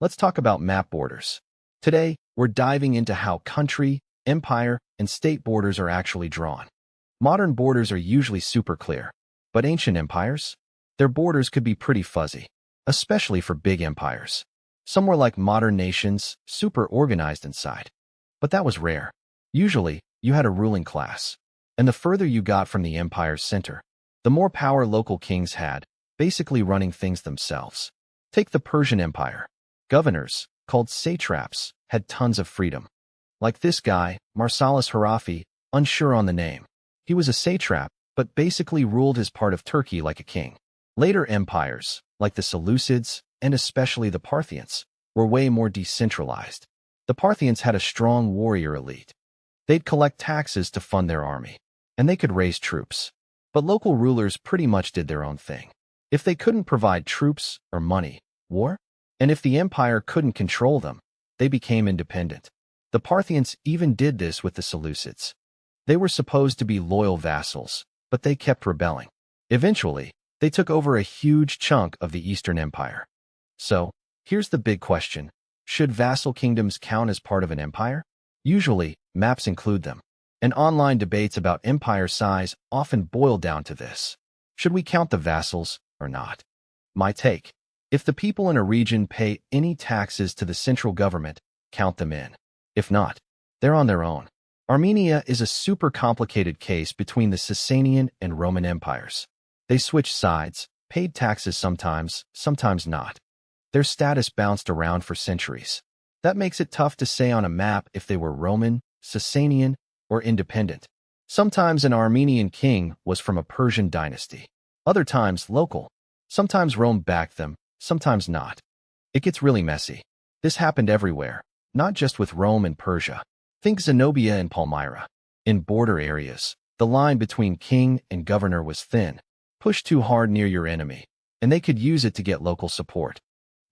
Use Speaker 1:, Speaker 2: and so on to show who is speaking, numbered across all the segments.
Speaker 1: let's talk about map borders. Today, we're diving into how country, empire, and state borders are actually drawn. Modern borders are usually super clear, but ancient empires? Their borders could be pretty fuzzy, especially for big empires. Some were like modern nations, super organized inside. But that was rare. Usually, you had a ruling class. And the further you got from the empire's center, the more power local kings had, basically running things themselves. Take the Persian Empire. Governors, called satraps, had tons of freedom. Like this guy, Marsalis Harafi, unsure on the name. He was a satrap, but basically ruled his part of Turkey like a king. Later empires, like the Seleucids, and especially the Parthians, were way more decentralized. The Parthians had a strong warrior elite. They'd collect taxes to fund their army, and they could raise troops. But local rulers pretty much did their own thing. If they couldn't provide troops or money, war? And if the empire couldn't control them, they became independent. The Parthians even did this with the Seleucids. They were supposed to be loyal vassals, but they kept rebelling. Eventually, they took over a huge chunk of the Eastern Empire. So, here's the big question. Should vassal kingdoms count as part of an empire? Usually, maps include them. And online debates about empire size often boil down to this. Should we count the vassals or not? My take. If the people in a region pay any taxes to the central government, count them in. If not, they're on their own. Armenia is a super complicated case between the Sasanian and Roman empires. They switched sides, paid taxes sometimes, sometimes not. Their status bounced around for centuries. That makes it tough to say on a map if they were Roman, Sasanian, or independent. Sometimes an Armenian king was from a Persian dynasty. Other times local. Sometimes Rome backed them, sometimes not. It gets really messy. This happened everywhere, not just with Rome and Persia. Think Zenobia and Palmyra. In border areas, the line between king and governor was thin. Push too hard near your enemy, and they could use it to get local support.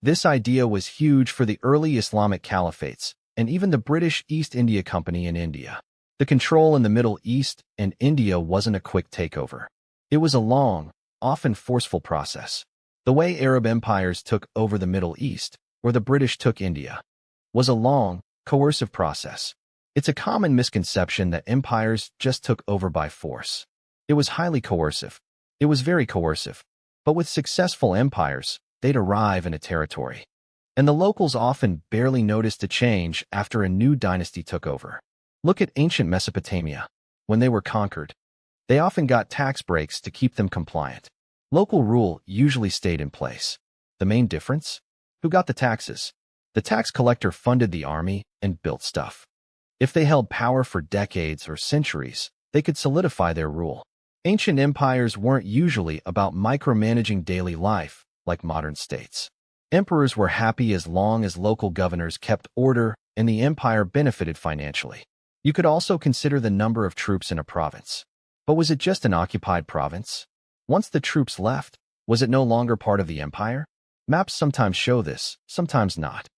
Speaker 1: This idea was huge for the early Islamic caliphates, and even the British East India Company in India. The control in the Middle East and India wasn't a quick takeover. It was a long, often forceful process. The way Arab empires took over the Middle East, or the British took India, was a long, coercive process. It's a common misconception that empires just took over by force. It was highly coercive. It was very coercive. But with successful empires, they'd arrive in a territory. And the locals often barely noticed a change after a new dynasty took over. Look at ancient Mesopotamia. When they were conquered, they often got tax breaks to keep them compliant. Local rule usually stayed in place. The main difference? Who got the taxes? The tax collector funded the army and built stuff. If they held power for decades or centuries, they could solidify their rule. Ancient empires weren't usually about micromanaging daily life like modern states. Emperors were happy as long as local governors kept order and the empire benefited financially. You could also consider the number of troops in a province. But was it just an occupied province? Once the troops left, was it no longer part of the empire? Maps sometimes show this, sometimes not.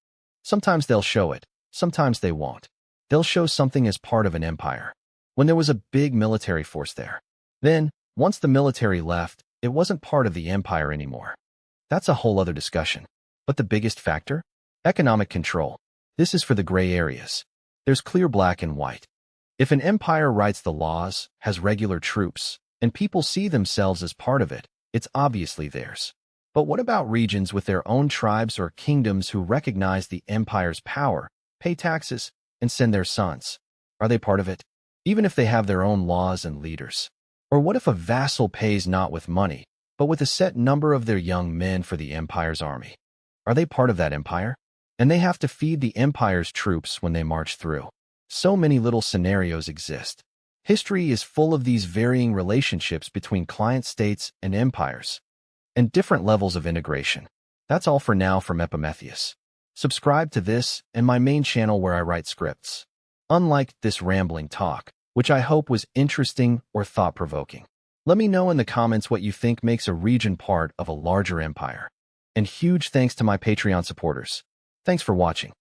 Speaker 1: Sometimes they'll show it, sometimes they won't. They'll show something as part of an empire, when there was a big military force there. Then, once the military left, it wasn't part of the empire anymore. That's a whole other discussion. But the biggest factor? Economic control. This is for the gray areas. There's clear black and white. If an empire writes the laws, has regular troops, and people see themselves as part of it, it's obviously theirs. But what about regions with their own tribes or kingdoms who recognize the empire's power, pay taxes, and send their sons? Are they part of it? Even if they have their own laws and leaders? Or what if a vassal pays not with money, but with a set number of their young men for the empire's army? Are they part of that empire? And they have to feed the empire's troops when they march through. So many little scenarios exist. History is full of these varying relationships between client states and empires, and different levels of integration. That's all for now from Epimetheus. Subscribe to this and my main channel where I write scripts. Unlike this rambling talk, which I hope was interesting or thought-provoking. Let me know in the comments what you think makes a region part of a larger empire. And huge thanks to my Patreon supporters. Thanks for watching.